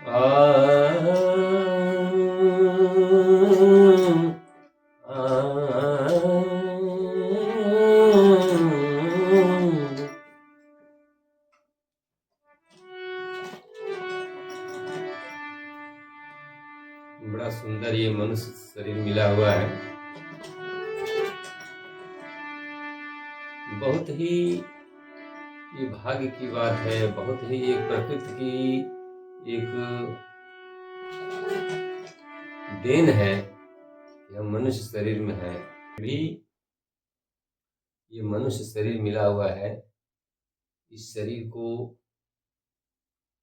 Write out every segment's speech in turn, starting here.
आ, बड़ा सुंदर ये मनुष्य शरीर मिला हुआ है। बहुत ही ये भाग्य की बात है, बहुत ही एक प्रकृति की एक देन है कि हम मनुष्य शरीर में है। भी ये मनुष्य शरीर मिला हुआ है। इस शरीर को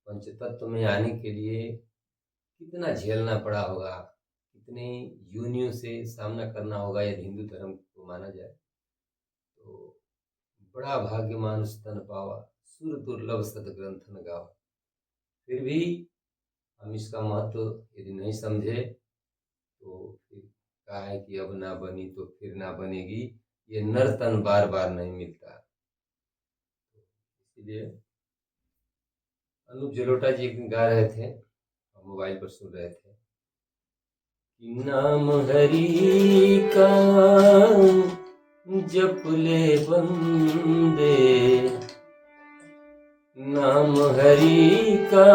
पंचतत्व में आने के लिए कितना झेलना पड़ा होगा, कितने योनियों से सामना करना होगा यदि हिंदू धर्म को माना जाए तो। बड़ा भाग्य मानुष तन पावा, सुर दुर्लभ सदग्रंथन गावा। फिर भी हम इसका महत्व यदि नहीं समझे तो फिर कहा है कि अब ना बनी तो फिर ना बनेगी, ये नर तन बार बार नहीं मिलता। इसलिए अनूप जलोटा जी एक दिन गा रहे थे, हम मोबाइल पर सुन रहे थे कि नाम हरि का जप ले बंदे, नाम हरि का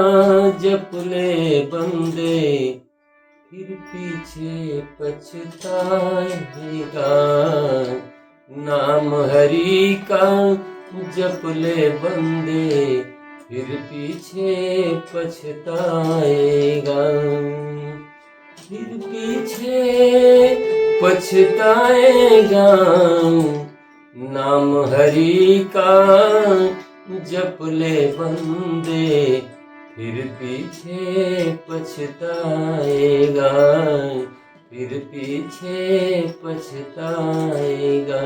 जप ले बंदे, फिर पीछे पछताएगा। नाम हरि का जप ले बंदे, फिर पीछे पछताएगा, फिर पीछे पछताएगा। नाम हरि का जप ले बंदे, फिर पीछे पछताएगा, फिर पीछे पछताएगा।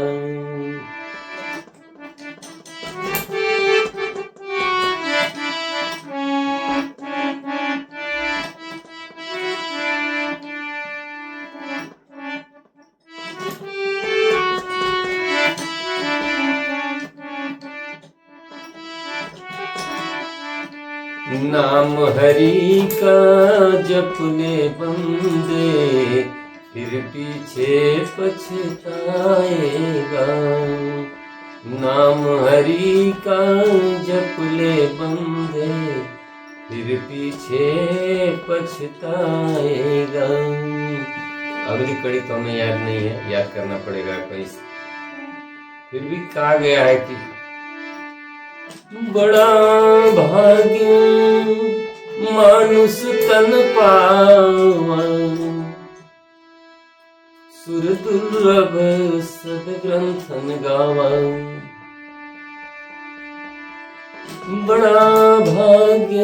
नाम हरि का जप ले बंदे, फिर पीछे पछताएगा। नाम हरि का जप ले बंदे, फिर पीछे पछताएगा। अगली कड़ी तो हमें याद नहीं है, याद करना पड़ेगा कहीं से। फिर भी कहा गया है कि बड़ा भाग्य मानुष तन पावा, सुर दुर्लभ सदग्रंथन गावा। बड़ा भाग्य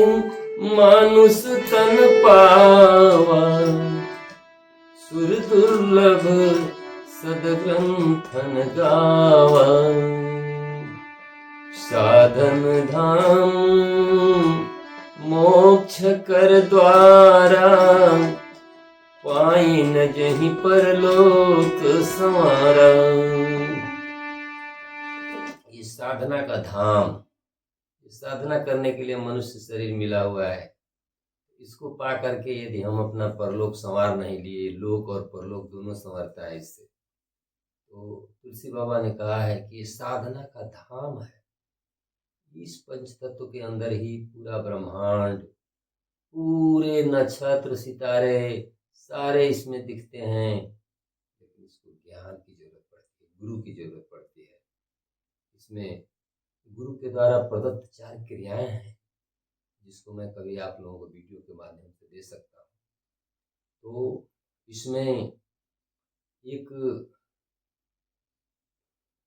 मानुष तन पावा, सुर दुर्लभ सदग्रंथन गावा। साधन धाम मोक्ष कर द्वारा, पाई न जहीं परलोक संवारा। ये साधना का धाम, साधना करने के लिए मनुष्य शरीर मिला हुआ है। इसको पा करके यदि हम अपना परलोक संवार नहीं लिए, लोक और परलोक दोनों संवारता है इससे। तो तुलसी बाबा ने कहा है कि साधना का धाम है। इस पंचतत्व के अंदर ही पूरा ब्रह्मांड, पूरे नक्षत्र सितारे सारे इसमें दिखते हैं, लेकिन इसको ज्ञान की जरूरत पड़ती है, गुरु की जरूरत पड़ती है। इसमें गुरु के द्वारा प्रदत्त 4 क्रियाएं हैं, जिसको मैं कभी आप लोगों को वीडियो के माध्यम से दे सकता हूँ। तो इसमें एक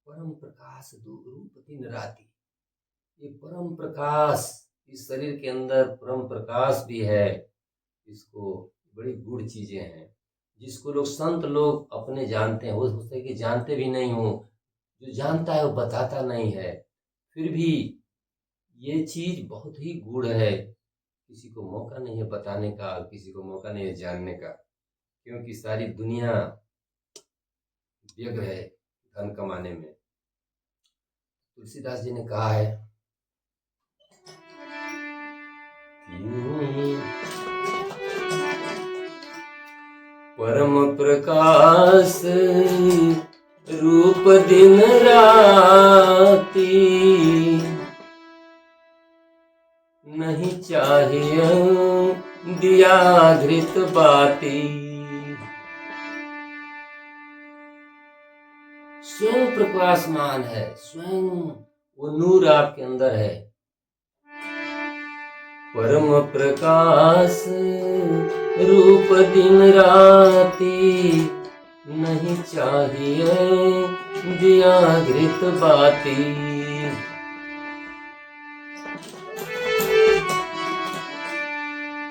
परम प्रकाश रूप दिन राति, ये परम प्रकाश इस शरीर के अंदर परम प्रकाश भी है। इसको बड़ी गूढ़ चीजें हैं, जिसको लोग संत लोग अपने जानते हैं, हो सकता है कि जानते भी नहीं हो। जो जानता है वो बताता नहीं है। फिर भी ये चीज बहुत ही गूढ़ है, किसी को मौका नहीं है बताने का, किसी को मौका नहीं है जानने का, क्योंकि सारी दुनिया व्यग्र है धन कमाने में। तुलसीदास जी ने कहा है परम प्रकाश रूप दिन राती, नहीं चाहिए दिया घृत बाती। स्वयं प्रकाशमान है, स्वयं वो नूर आपके अंदर है। परम प्रकाश रूप दिन राती, नहीं चाहिए दिया घृत बाती।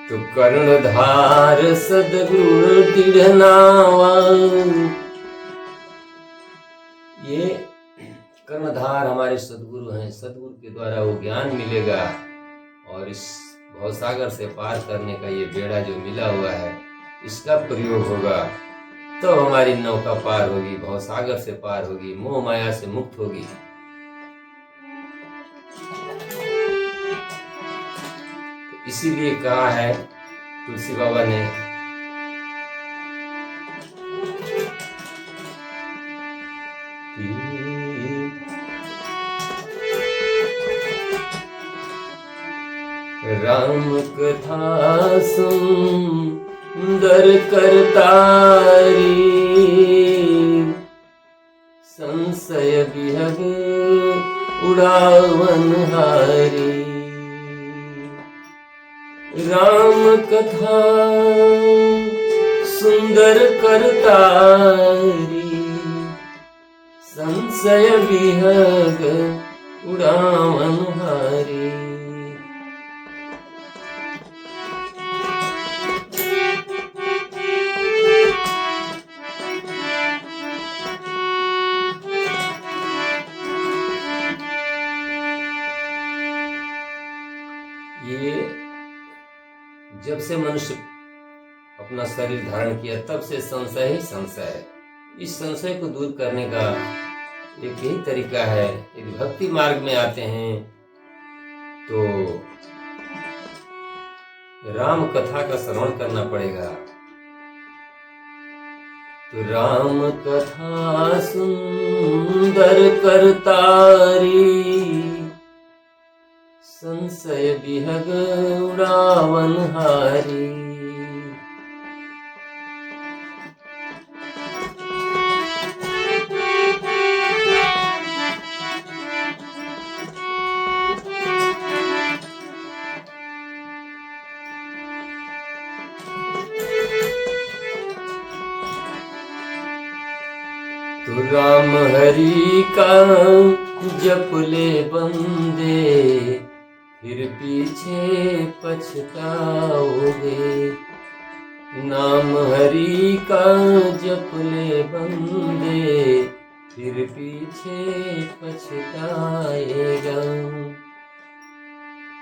तो कर्णधार सदगुरु दृढ़ नावा, ये कर्णधार हमारे सदगुरु हैं। सदगुरु के द्वारा वो ज्ञान मिलेगा और इस भवसागर से पार करने का ये बेड़ा जो मिला हुआ है, इसका प्रयोग होगा तो हमारी नौका पार होगी, भवसागर से पार होगी, मोह माया से मुक्त होगी। तो इसीलिए कहा है तुलसी बाबा ने, राम कथा सुंदर करतारी, संशय विहग उड़ावन हारी। राम कथा सुंदर करतारी, संशय विहग उड़ावन हारी। ये जब से मनुष्य अपना शरीर धारण किया तब से संशय ही संशय है। इस संशय को दूर करने का एक यही तरीका है। यदि भक्ति मार्ग में आते हैं तो राम कथा का श्रवण करना पड़ेगा। तो राम कथा सुंदर करतारी, संशय विहग उड़ावन हारी। तो राम हरि का जप ले बंदे, फिर पीछे पछताओगे। नाम हरि का जप ले बंदे, फिर पीछे पछताएगा।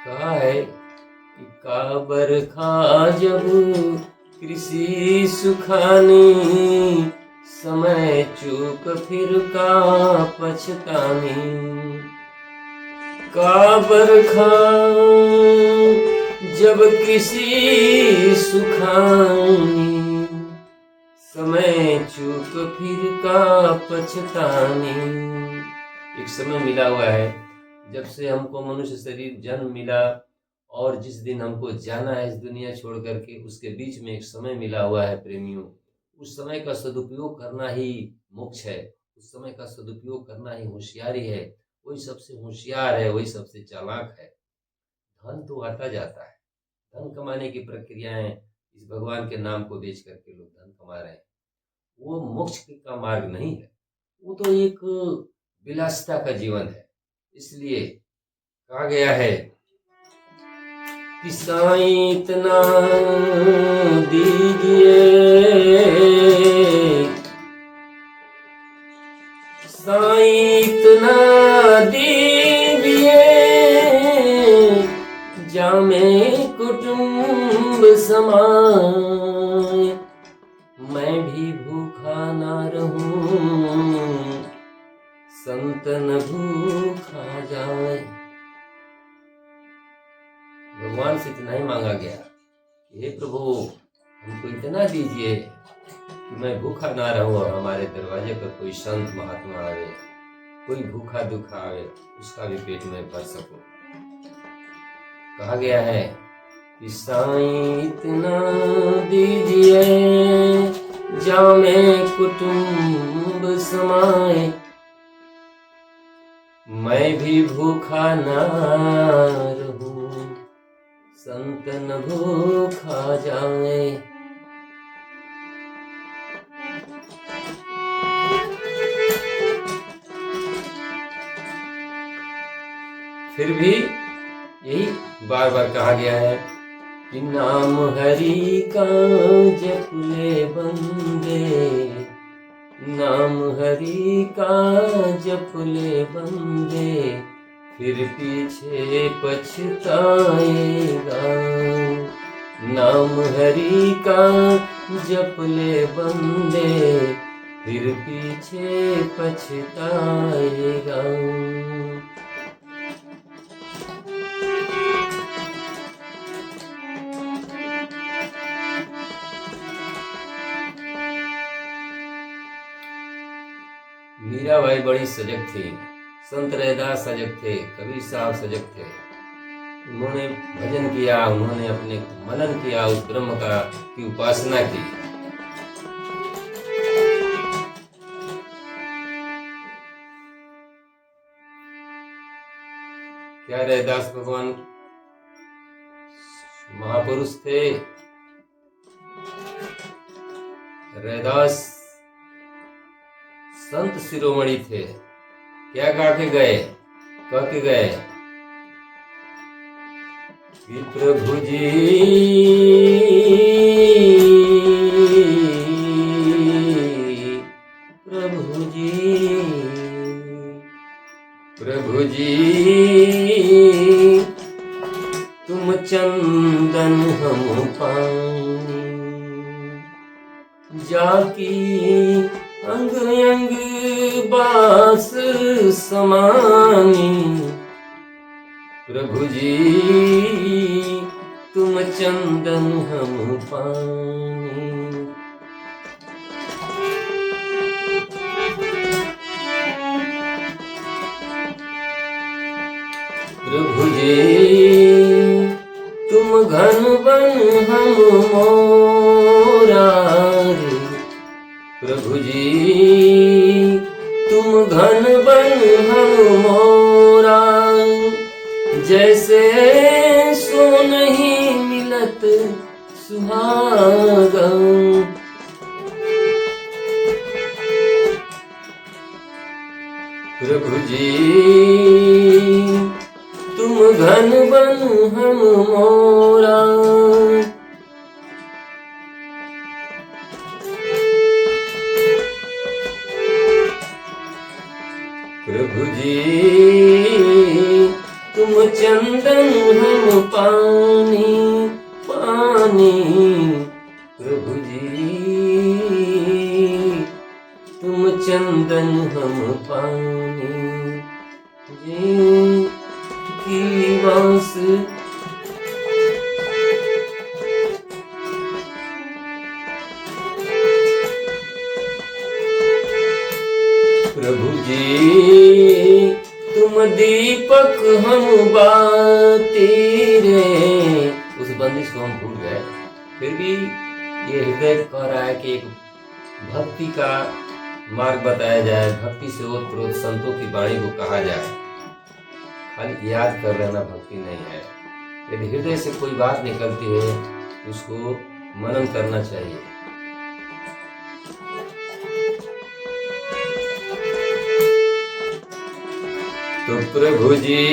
कहा है कि काबर खा जब कृषि सुखानी, समय चूक फिर का पछतानी। काबर खा जब कृषि सुखानी, समय चूक फिर का पछतानी। एक समय मिला हुआ है जब से हमको मनुष्य शरीर जन्म मिला और जिस दिन हमको जाना है इस दुनिया छोड़ करके, उसके बीच में एक समय मिला हुआ है प्रेमियों। उस समय का सदुपयोग करना ही मोक्ष है, उस समय का सदुपयोग करना ही होशियारी है। वही सबसे होशियार है, वही सबसे चालाक है। धन तो आता जाता है, धन कमाने की प्रक्रियाएं इस भगवान के नाम को बेच करके लोग धन कमा रहे हैं। वो मोक्ष का मार्ग नहीं है, वो तो एक विलासिता का जीवन है। इसलिए कहा गया है कि साईं इतना दीजिए, साईं इतना दीजिए, जामे कुटुंब समाए। मैं भी भूखा ना रहूं, संतन भूखा जाए। भगवान से इतना ही मांगा गया, हे प्रभु हमको इतना दीजिए कि मैं भूखा ना रहूं और हमारे दरवाजे पर कोई संत महात्मा आवे, कोई भूखा दुखा आवे, उसका भी पेट में भर सकूं। कहा गया है कि साईं इतना दीजिए जामे कुटुंब समाए, मैं भी भूखा ना रहूं, संत न भूखा जाए। फिर भी यही बार बार कहा गया है कि नाम हरि का जप ले बंदे, नाम हरि का जप ले बंदे, फिर पीछे पछताएगा। नाम हरि का जप ले बंदे, फिर पीछे पछताएगा। मीराबाई बड़ी सजग थी, संत रैदास सजग थे, कबीर साहब सजग थे। उन्होंने भजन किया, उन्होंने अपने मनन किया, उस ब्रह्म का की उपासना की। क्या रैदास भगवान महापुरुष थे? रैदास संत शिरोमणि थे। क्या गा के गए, कह के गए कि प्रभु जी, प्रभु जी, प्रभु जी, तुम चंदन हम पानी, जाकी अंग अंग बास समानी, प्रभु जी, तुम चंदन हम पानी। प्रभु जी, तुम घन बन हम मोरा, प्रभु जी, तुम घन बन हम मोरा, जैसे सो नहीं मिलत सुहागा। प्रभु जी, तुम घन बन हम मोरा, प्रभु जी, तुम चंदन हम पानी, पानी, प्रभु जी, तुम चंदन हम पानी। जी की बांस प्रभु जी, तुम दीपक हम बाती रे। उस बंदिश को हम भूल गए, फिर भी ये हृदय कह रहा है कि एक भक्ति का मार्ग बताया जाए, भक्ति से ओतप्रोत संतों की वाणी को कहा जाए। खाली याद कर लेना भक्ति नहीं है। यदि हृदय से कोई बात निकलती है उसको मनन करना चाहिए। तो प्रभु जी,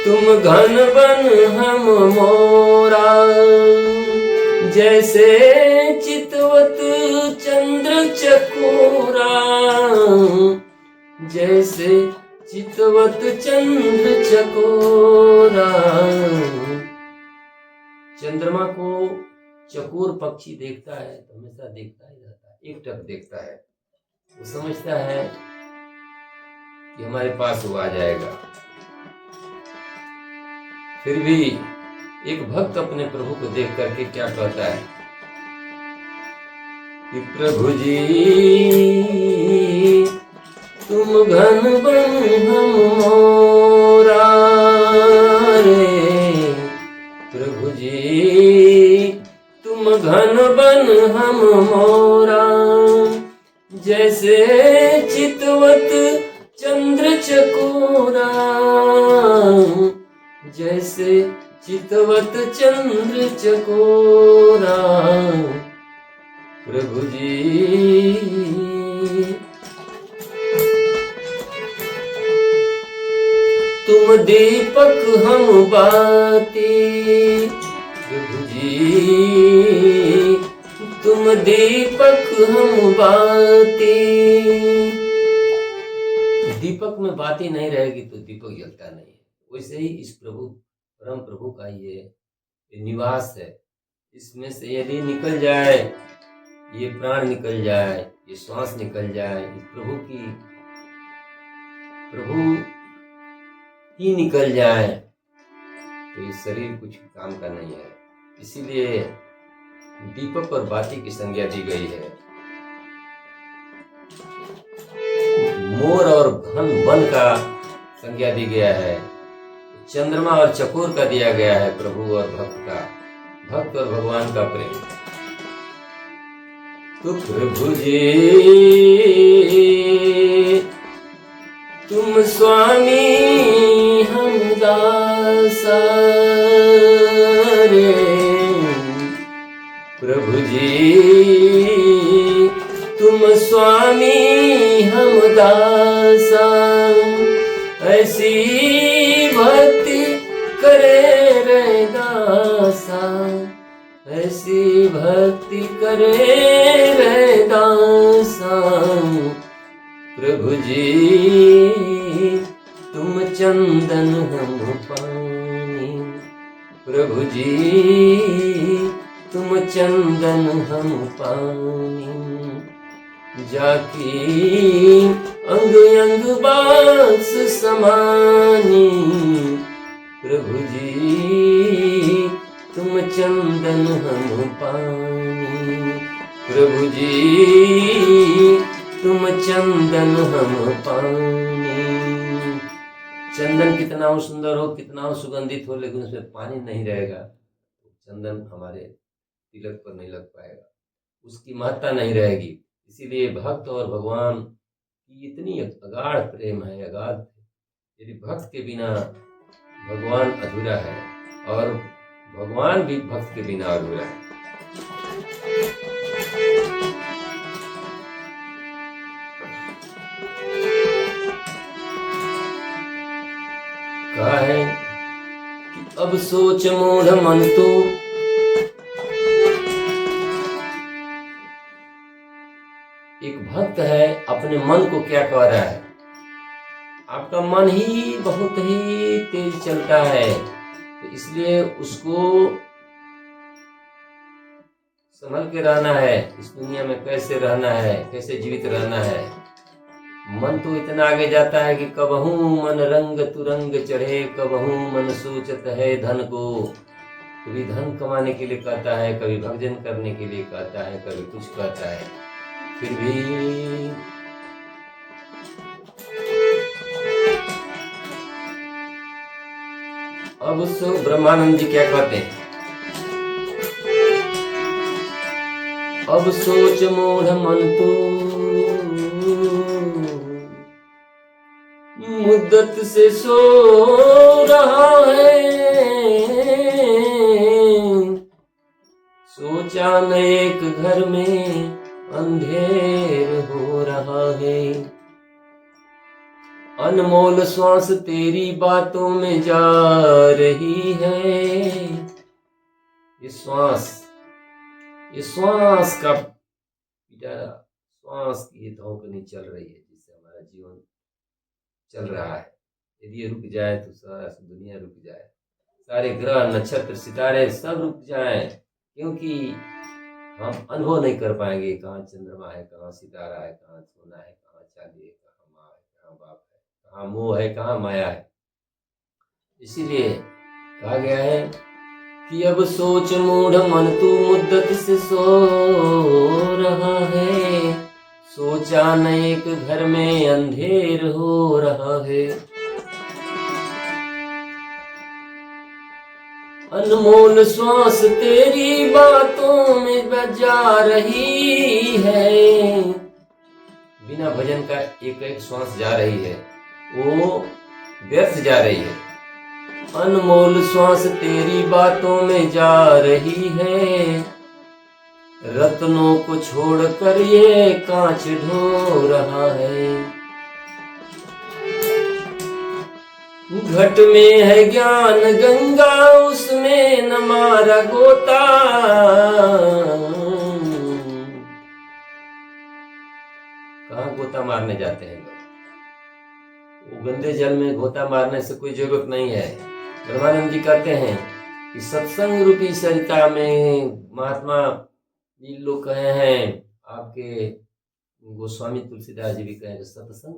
तुम घन बन हम मोरा, जैसे चितवत चंद्र चकोरा, जैसे चितवत चंद्र चकोरा। चंद्रमा को चकोर पक्षी देखता है तो हमेशा देखता ही रहता है, एकटक देखता है। वो समझता है कि हमारे पास वो आ जाएगा। फिर भी एक भक्त अपने प्रभु को देख करके क्या कहता है कि प्रभु जी तुम घन बन हम मोरा रे, प्रभु जी तुम घन बन हम मोरा, जैसे चितवत चंद्र चकोरा, जैसे चितवत चंद्र चकोरा, प्रभु जी तुम दीपक हम बाती, प्रभु जी तुम दीपक हम बाती। दीपक में बाती नहीं रहेगी तो दीपक जलता नहीं है। वैसे ही इस प्रभु परम प्रभु का ये निवास है। इसमें से यदि निकल जाए, ये प्राण निकल जाए, ये श्वास निकल जाए, इस प्रभु ही निकल जाए तो ये शरीर कुछ काम का नहीं है। इसीलिए दीपक और बाती की संज्ञा दी गई है। मोर और घन वन का संज्ञा दी गया है। चंद्रमा और चकोर का दिया गया है प्रभु और भक्त का, भक्त और भगवान का प्रेम। तो प्रभु जी तुम स्वामी हम दासा रे, प्रभु जी तुम स्वामी हम दासा, ऐसी भक्ति करे रे दासा, ऐसी भक्ति करे रे दासा, प्रभु जी तुम चंदन हम पानी, प्रभु जी तुम चंदन हम पानी, जाकी अंग अंग बास समानी, प्रभु जी तुम चंदन हम पानी, प्रभु जी तुम चंदन हम पानी। चंदन कितना हो सुंदर हो, कितना हो सुगंधित हो, लेकिन उसमें पानी नहीं रहेगा तो चंदन हमारे तिलक पर नहीं लग पाएगा, उसकी महत्ता नहीं रहेगी। इसीलिए भक्त और भगवान की इतनी अगाढ़ प्रेम है, अगाध। यदि भक्त के बिना भगवान अधूरा है और भगवान भी भक्त के बिना अधूरा है। कहा है कि अब सोच मूढ़ मन तो, एक भक्त है अपने मन को क्या कह रहा है, आपका मन ही बहुत ही तेज चलता है, तो इसलिए उसको संभल के रहना है। इस दुनिया में कैसे रहना है, कैसे जीवित रहना है। मन तो इतना आगे जाता है कि कबहू मन रंग तुरंग चढ़े, कबहू मन सोचत है धन को। कभी धन कमाने के लिए कहता है, कभी भजन करने के लिए कहता है, कभी कुछ कहता है, फिर भी अब सो ब्रह्मानंद जी क्या कहते हैं, अब सोच मूढ़ मन तो मुद्दत से सो रहा है, सोचा न एक घर में अंधेर हो रहा है, अनमोल श्वास तेरी बातों में जा रही है। ये श्वास का बेचारा श्वास की ये धौंकनी चल रही है, जिससे हमारा जीवन चल रहा है। यदि ये रुक जाए तो सारा दुनिया रुक जाए, सारे ग्रह नक्षत्र सितारे सब रुक जाएं, क्योंकि हम अनुभव नहीं कर पाएंगे कहाँ चंद्रमा है, कहाँ सितारा है, कहाँ सोना है, कहाँ चांदी है, कहाँ माँ है, कहाँ बाप है, कहाँ मोह है, कहाँ माया है। इसीलिए कहा गया है कि अब सोच मूढ़ मन तू मुद्दत से सो रहा है, सोचा न एक घर में अंधेर हो रहा है। अनमोल श्वास तेरी बातों में बजा रही है, बिना भजन का एक एक श्वास जा रही है, वो व्यर्थ जा रही है। अनमोल श्वास तेरी बातों में जा रही है, रत्नों को छोड़कर ये कांच ढो रहा है। घट में है ज्ञान गंगा, उसमें न मारा गोता। कहाँ गोता मारने जाते हैं लोग? वो गंदे जल में गोता मारने से कोई जरूरत नहीं है। ब्रह्मानंद जी कहते हैं कि सत्संग रूपी सरिता में महात्मा जी लोग कहे हैं, आपके गोस्वामी तुलसीदास जी भी कहे सत्संग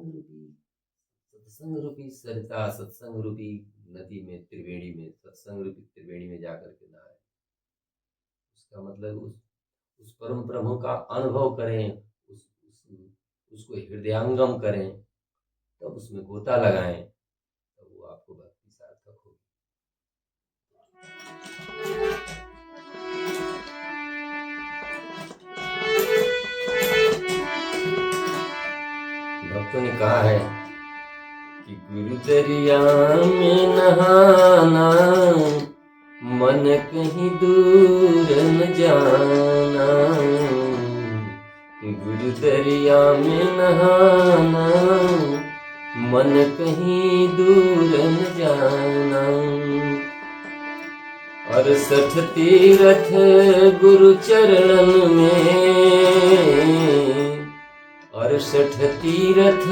रूपी सरिता, सत्संग रूपी नदी में, त्रिवेणी में, सत्संग रूपी त्रिवेणी में जाकर के नहाए। उसका मतलब उस परम प्रभु का अनुभव करें, उसको हृदयांगम करें, तब उसमें गोता लगाएं, तब वो आपको भक्ति सार्थक होगी। भक्तों ने कहा है कि गुरु दरिया में नहाना, मन कहीं दूर न जाना। गुरु दरिया में नहाना, मन कहीं दूर न जाना। 68 तीरथ गुरु चरणन में, 68 तीरथ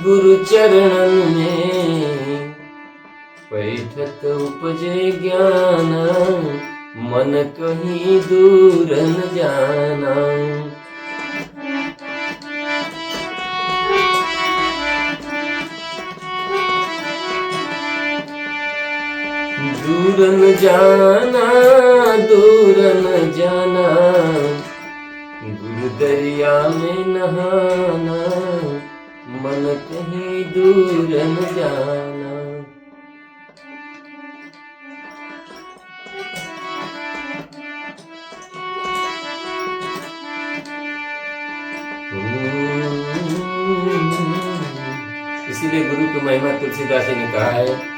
गुरु चरणन में, पैठत उपजे ज्ञान, मन कहीं दूर न जाना। दूर न जाना, दूर न जाना, गुरु दरिया में नहाना, मन कहीं दूर न जाना। इसीलिए गुरु की महिमा तुलसीदास जी ने कहा है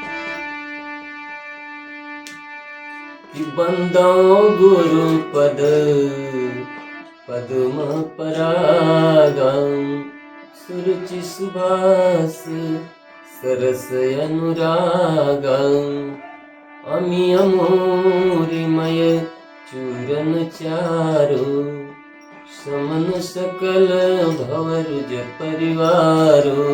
कि बंदो गुरु पद पद्म परागं, सुरुचि सुभास सरस अनुरागं, अमी अमूरिमय चूरन चारु, समन सकल भवरुज परिवारो।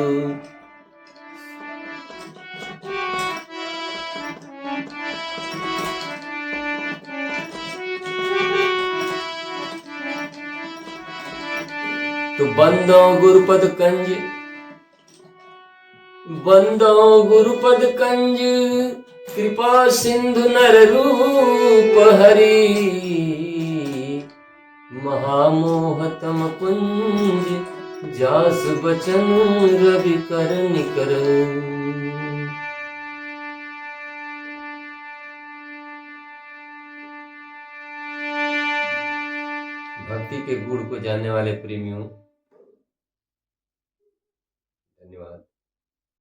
तो बंदो गुरुपद कंज, बंदो गुरुपद कंज, कृपा सिंधु नर रूप हरि, महामोहतम कुंज, जास बचन रवि कर निकर। भक्ति के गुण को जानने वाले प्रेमियों,